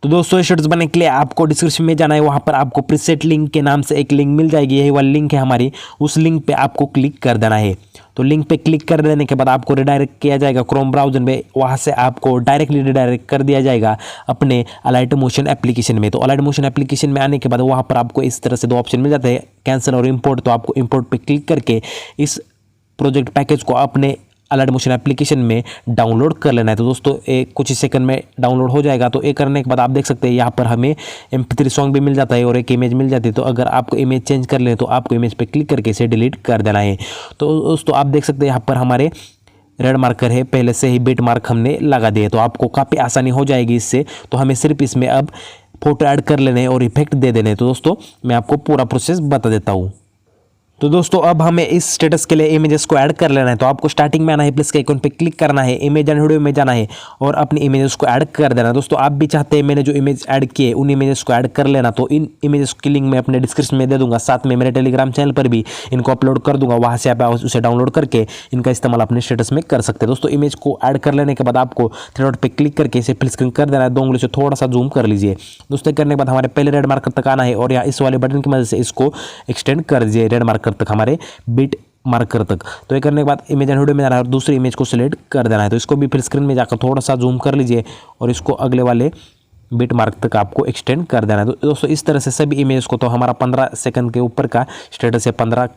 तो दोस्तों शॉर्ट्स बनाने के लिए आपको डिस्क्रिप्शन में जाना है, वहाँ पर आपको प्रीसेट लिंक के नाम से एक लिंक मिल जाएगी, यही वाली लिंक है हमारी, उस लिंक पे आपको क्लिक कर देना है। तो लिंक पे क्लिक कर देने के बाद आपको रिडायरेक्ट किया जाएगा क्रोम ब्राउज़र में, वहाँ से आपको डायरेक्टली रिडायरेक्ट कर दिया जाएगा अपने अलाइट मोशन एप्लीकेशन में। तो अलाइट मोशन एप्लीकेशन में आने के बाद वहाँ पर आपको इस तरह से दो ऑप्शन मिल जाते हैं, कैंसिल और इंपोर्ट। तो आपको इंपोर्ट पे क्लिक करके इस प्रोजेक्ट पैकेज को अपने अलाइट मोशन एप्लीकेशन में डाउनलोड कर लेना है। तो दोस्तों एक कुछ ही सेकंड में डाउनलोड हो जाएगा। तो ये करने के बाद आप देख सकते हैं यहाँ पर हमें MP3 सॉन्ग भी मिल जाता है और एक इमेज मिल जाती है। तो अगर आपको इमेज चेंज कर लें तो आपको इमेज पे क्लिक करके इसे डिलीट कर देना है। तो दोस्तों आप देख सकते हैं यहाँ पर हमारे रेड मार्कर है, पहले से ही बिट मार्क हमने लगा दिए। तो आपको काफ़ी आसानी हो जाएगी इससे। तो हमें सिर्फ इसमें अब फोटो ऐड कर लेने और इफेक्ट दे देने। तो दोस्तों मैं आपको पूरा प्रोसेस बता देता हूँ। तो दोस्तों अब हमें इस स्टेटस के लिए इमेजेस को ऐड कर लेना है। तो आपको स्टार्टिंग में आना है, प्लस के आइकन पे क्लिक करना है, इमेज एंड वीडियो में जाना है और अपनी इमेजेस को ऐड कर देना है। दोस्तों आप भी चाहते हैं मैंने जो इमेज ऐड किए उन इमेजेस को ऐड कर लेना, तो इन इमेजेस की लिंक मैं अपने डिस्क्रिप्शन में दे दूंगा, साथ में मेरे टेलीग्राम चैनल पर भी इनको अपलोड कर दूंगा, वहाँ से आप उसे डाउनलोड करके इनका इस्तेमाल अपने स्टेटस में कर सकते हैं। दोस्तों इमेज को ऐड कर लेने के बाद आपको थ्री डॉट पे क्लिक करके इसे फिल स्क्रीन कर देना है, 2 उंगली से थोड़ा सा जूम कर लीजिए। दोस्तों करने के बाद हमारे पहले रेड मार्कर तक आना है और यहाँ इस वाले बटन की मदद से इसको एक्सटेंड कर दीजिए रेड मार्कर तक, हमारे बिट मार्कर तक। तो ये करने के बाद इमेज एंड वीडियो में जाना है और दूसरी इमेज को सिलेक्ट कर देना है। तो इसको भी फिर स्क्रीन में जाकर थोड़ा सा जूम कर लीजिए और इसको अगले वाले बिट मार्क तक आपको एक्सटेंड कर देना है। तो दोस्तों इस तरह से सभी इमेज को, तो हमारा 15 सेकंड के ऊपर का स्टेटस है 15,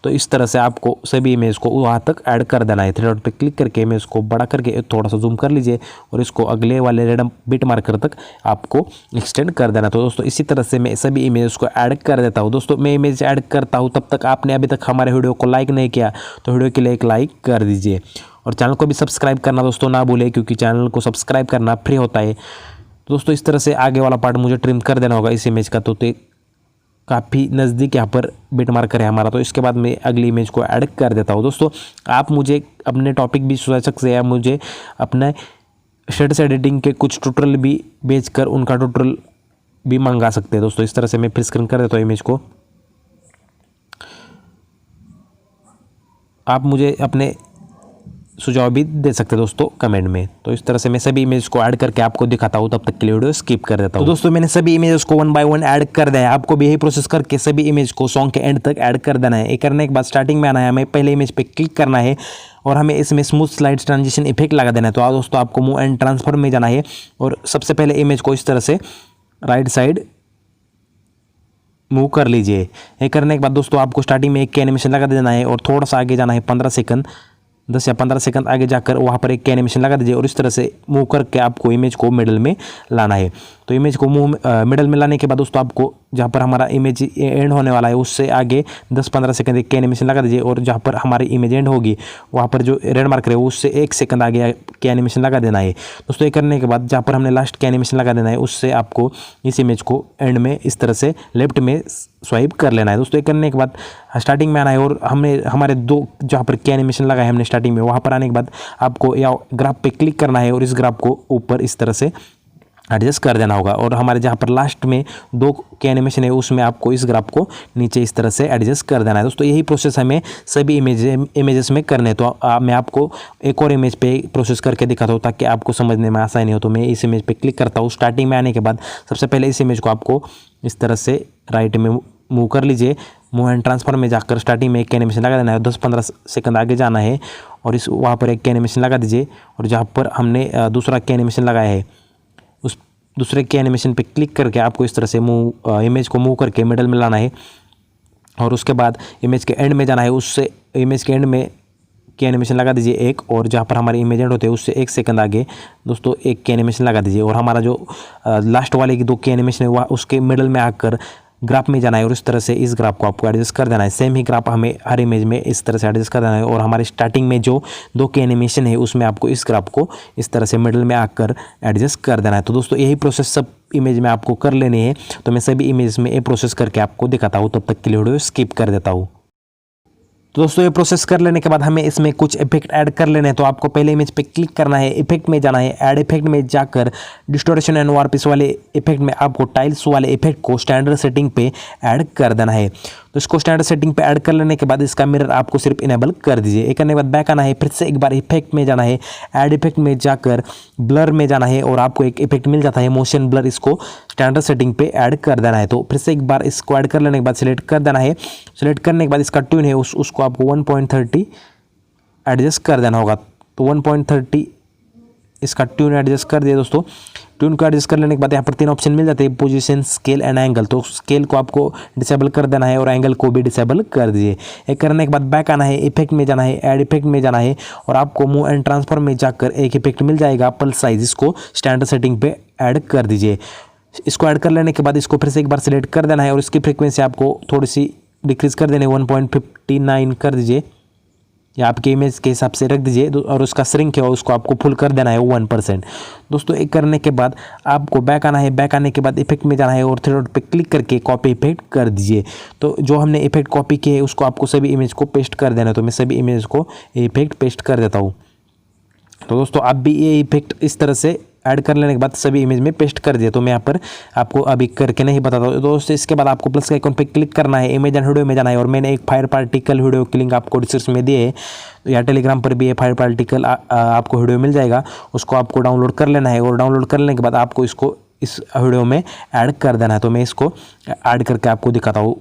तो इस तरह से आपको सभी इमेज को वहाँ तक ऐड कर देना है। थ्री डॉट पे क्लिक करके इमेज को बड़ा करके थोड़ा सा जूम कर लीजिए और इसको अगले वाले रेडम बिट मार्कर तक आपको एक्सटेंड कर देना। तो दोस्तों इसी तरह से मैं सभी इमेज को ऐड कर देता हूँ। दोस्तों मैं इमेज ऐड करता हूँ, तब तक आपने अभी तक हमारे वीडियो को लाइक नहीं किया तो वीडियो के लिए एक लाइक कर दीजिए और चैनल को भी सब्सक्राइब करना दोस्तों ना भूलें, क्योंकि चैनल को सब्सक्राइब करना फ्री होता है। दोस्तों इस तरह से आगे वाला पार्ट मुझे ट्रिम कर देना होगा इस इमेज का। तो काफ़ी नज़दीक यहाँ पर बिट मार्कर है हमारा। तो इसके बाद मैं अगली इमेज को ऐड कर देता हूँ। दोस्तों आप मुझे अपने टॉपिक भी सुझा सकते हैं या मुझे अपने स्टेटस एडिटिंग के कुछ ट्यूटोरियल भी भेजकर उनका ट्यूटोरियल भी मंगा सकते हैं। दोस्तों इस तरह से मैं फिर स्क्रीन कर देता हूँ इमेज को। आप मुझे अपने सुझाव भी दे सकते हैं दोस्तों कमेंट में। तो इस तरह से मैं सभी इमेज को ऐड करके आपको दिखाता हूँ, तब तक के लिए वीडियो स्किप कर देता हूँ। तो दोस्तों मैंने सभी इमेजेस को 1 बाय 1 ऐड कर दिया है। आपको भी यही प्रोसेस करके सभी इमेज को सॉन्ग के एंड तक ऐड कर देना है। ये करने के बाद स्टार्टिंग में आना है, हमें पहले इमेज पे क्लिक करना है और हमें इसमें स्मूथ स्लाइड ट्रांजिशन इफेक्ट लगा देना है। तो दोस्तों आपको मूव एंड ट्रांसफर में जाना है और सबसे पहले इमेज को इस तरह से राइट साइड मूव कर लीजिए। ये करने के बाद दोस्तों आपको स्टार्टिंग में एक की एनिमेशन लगा देना है और थोड़ा सा आगे जाना है 15 सेकंड, 10 या 15 सेकंड आगे जाकर वहाँ पर एक की एनिमेशन लगा दीजिए और इस तरह से मूव करके आपको इमेज को मिडल में लाना है। तो इमेज को मिडल में लाने के बाद दोस्तों आपको जहाँ पर हमारा इमेज एंड होने वाला है उससे आगे 10-15 सेकंड एक की एनिमेशन लगा दीजिए और जहाँ पर हमारी इमेज एंड होगी वहाँ पर जो रेड मार्कर है उससे 1 सेकंड आगे की एनिमेशन लगा देना है। दोस्तों ये करने के बाद जहाँ पर हमने लास्ट की एनिमेशन लगा देना है उससे आपको इस इमेज को एंड में इस तरह से लेफ्ट में स्वाइप कर लेना है। दोस्तों ये करने के बाद स्टार्टिंग में आना है और हमने हमारे 2 जहाँ पर की एनिमेशन लगाए हमने स्टार्टिंग में, वहाँ पर आने के बाद आपको या ग्राफ पे क्लिक करना है और इस ग्राफ को ऊपर इस तरह से एडजस्ट कर देना होगा और हमारे जहाँ पर लास्ट में 2 के एनिमेशन है उसमें आपको इस ग्राफ को नीचे इस तरह से एडजस्ट कर देना है। दोस्तों यही प्रोसेस हमें सभी इमेजेस में करने हैं। तो मैं आपको एक और इमेज पे प्रोसेस करके दिखाता हूँ ताकि आपको समझने में आसानी हो। तो मैं इस इमेज पे क्लिक करता हूँ। स्टार्टिंग में आने के बाद सबसे पहले इस इमेज को आपको इस तरह से राइट में मूव कर लीजिए। मूव एंड ट्रांसफर में जाकर स्टार्टिंग में एक की एनिमेशन लगा देना है, 10-15 सेकंड आगे जाना है और इस वहाँ पर एक की एनिमेशन लगा दीजिए और जहाँ पर हमने दूसरा की एनिमेशन लगाया है उस दूसरे के एनिमेशन पे क्लिक करके आपको इस तरह से इमेज को मूव करके मिडल में लाना है और उसके बाद इमेज के एंड में जाना है। उससे इमेज के एंड में की एनिमेशन लगा दीजिए एक और जहाँ पर हमारे इमेज एंड होते हैं उससे 1 सेकंड आगे दोस्तों एक की एनिमेशन लगा दीजिए और हमारा जो लास्ट वाले की 2 की एनिमेशन है वह उसके मिडल में आकर ग्राफ में जाना है और इस तरह से इस ग्राफ को आपको एडजस्ट कर देना है। सेम ही ग्राफ हमें हर इमेज में इस तरह से एडजस्ट कर देना है और हमारे स्टार्टिंग में जो 2 की एनिमेशन है उसमें आपको इस ग्राफ को इस तरह से मिडल में आकर एडजस्ट कर देना है। तो दोस्तों यही प्रोसेस सब इमेज में आपको कर लेनी है। तो मैं सभी इमेज में ये प्रोसेस करके आपको दिखाता हूँ, तब तक के लिए वीडियो स्किप कर देता हूँ। तो दोस्तों ये प्रोसेस कर लेने के बाद हमें इसमें कुछ इफेक्ट ऐड कर लेने हैं। तो आपको पहले इमेज पे क्लिक करना है, इफेक्ट में जाना है, ऐड इफेक्ट में जाकर डिस्टोरेशन एंड वार्पिस वाले इफेक्ट में आपको टाइल्स वाले इफेक्ट को स्टैंडर्ड सेटिंग पे ऐड कर देना है। तो इसको स्टैंडर्ड सेटिंग पे ऐड कर लेने के बाद इसका मिरर आपको सिर्फ इनेबल कर दीजिए। एक करने के बाद बैक आना है, फिर से एक बार इफेक्ट में जाना है, ऐड इफेक्ट में जाकर ब्लर में जाना है और आपको एक इफेक्ट मिल जाता है मोशन ब्लर, इसको स्टैंडर्ड सेटिंग पे ऐड कर देना है। तो फिर से एक बार इसको ऐड कर लेने के बाद सिलेक्ट कर देना है। सिलेक्ट करने के बाद इसका ट्यून है उसको आपको 1.30 एडजस्ट कर देना होगा। तो 1.30 इसका ट्यून एडजस्ट कर दिया दोस्तों। ट्यून को एडजस्ट कर लेने के बाद यहाँ पर 3 ऑप्शन मिल जाते हैं, पोजीशन, स्केल एंड एंगल। तो स्केल को आपको डिसेबल कर देना है और एंगल को भी डिसेबल कर दीजिए। एक करने के बाद बैक आना है, इफेक्ट में जाना है, ऐड इफेक्ट में जाना है और आपको मूव एंड ट्रांसफर में जाकर एक इफेक्ट मिल जाएगा पल्स साइज, इसको स्टैंडर्ड सेटिंग पे ऐड कर दीजिए। इसको ऐड कर लेने के बाद इसको फिर से एक बार सिलेक्ट कर देना है और इसकी फ्रीक्वेंसी आपको थोड़ी सी डिक्रीज कर देनी है, 1.59 कर दीजिए या आपके इमेज के हिसाब से रख दीजिए और उसका श्रिंक है उसको आपको फुल कर देना है 1%। दोस्तों एक करने के बाद आपको बैक आना है, बैक आने के बाद इफेक्ट में जाना है और थ्री डॉट पे क्लिक करके कॉपी इफेक्ट कर दीजिए। तो जो हमने इफेक्ट कॉपी किए है उसको आपको सभी इमेज को पेस्ट कर देना है। तो मैं सभी इमेज को इफेक्ट पेस्ट कर देता हूँ। तो दोस्तों आप भी ये इफेक्ट इस तरह से ऐड कर लेने के बाद सभी इमेज में पेस्ट कर दिया। तो मैं यहाँ पर आपको अभी करके नहीं बताता हूँ। दोस्तों इसके बाद आपको प्लस के आइकन पे क्लिक करना है, इमेज एंड वीडियो में जाना है और मैंने एक फायर पार्टिकल वीडियो की लिंक आपको डिस्क्रिप्शन में दी है या टेलीग्राम पर भी ये फायर पार्टिकल आपको वीडियो मिल जाएगा, उसको आपको डाउनलोड कर लेना है और डाउनलोड कर लेने के बाद आपको इसको इस वीडियो में ऐड कर देना है। तो मैं इसको ऐड करके आपको दिखाता हूँ।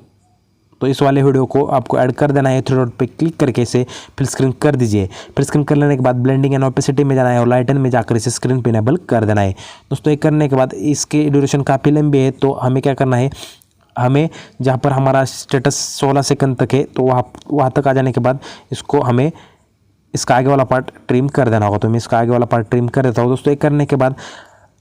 तो इस वाले वीडियो को आपको ऐड कर देना है, थ्री डॉट पे क्लिक करके इसे फिल स्क्रीन कर दीजिए। फिल स्क्रीन कर लेने के बाद ब्लेंडिंग एंड ऑपेसिटी में जाना है और लाइटन में जाकर इसे स्क्रीन पे इनेबल कर देना है। दोस्तों ये करने के बाद इसकी ड्यूरेशन काफ़ी लंबी है तो हमें क्या करना है, हमें जहाँ पर हमारा स्टेटस 16 सेकंड तक है तो वहाँ तक आ जाने के बाद इसको हमें इसका आगे वाला पार्ट ट्रिम कर देना होगा। तो मैं इसका आगे वाला पार्ट ट्रिम कर देता हूँ। दोस्तों ये करने के बाद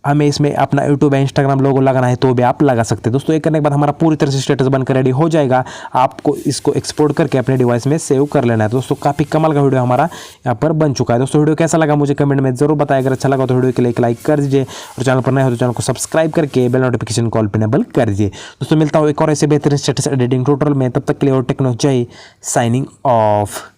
हमें इसमें अपना यूट्यूब या इंस्टाग्राम लोगो लगाना है तो भी आप लगा सकते हैं। दोस्तों ये करने के बाद हमारा पूरी तरह से स्टेटस बनकर रेडी हो जाएगा। आपको इसको एक्सपोर्ट करके अपने डिवाइस में सेव कर लेना है। दोस्तों काफ़ी कमाल का वीडियो हमारा यहाँ पर बन चुका है। दोस्तों वीडियो कैसा लगा मुझे कमेंट में जरूर बताएं। अगर अच्छा लगा तो वीडियो के लिए एक लाइक कर दीजिए और चैनल पर नए हो तो चैनल को सब्सक्राइब करके बेल नोटिफिकेशन कॉल पर इनेबल कर दीजिए। दोस्तों मिलता हूँ एक और ऐसे बेहतरीन स्टेटस एडिटिंग ट्यूटोरियल में, तब तक के लिए और टेक्नो जय साइनिंग ऑफ।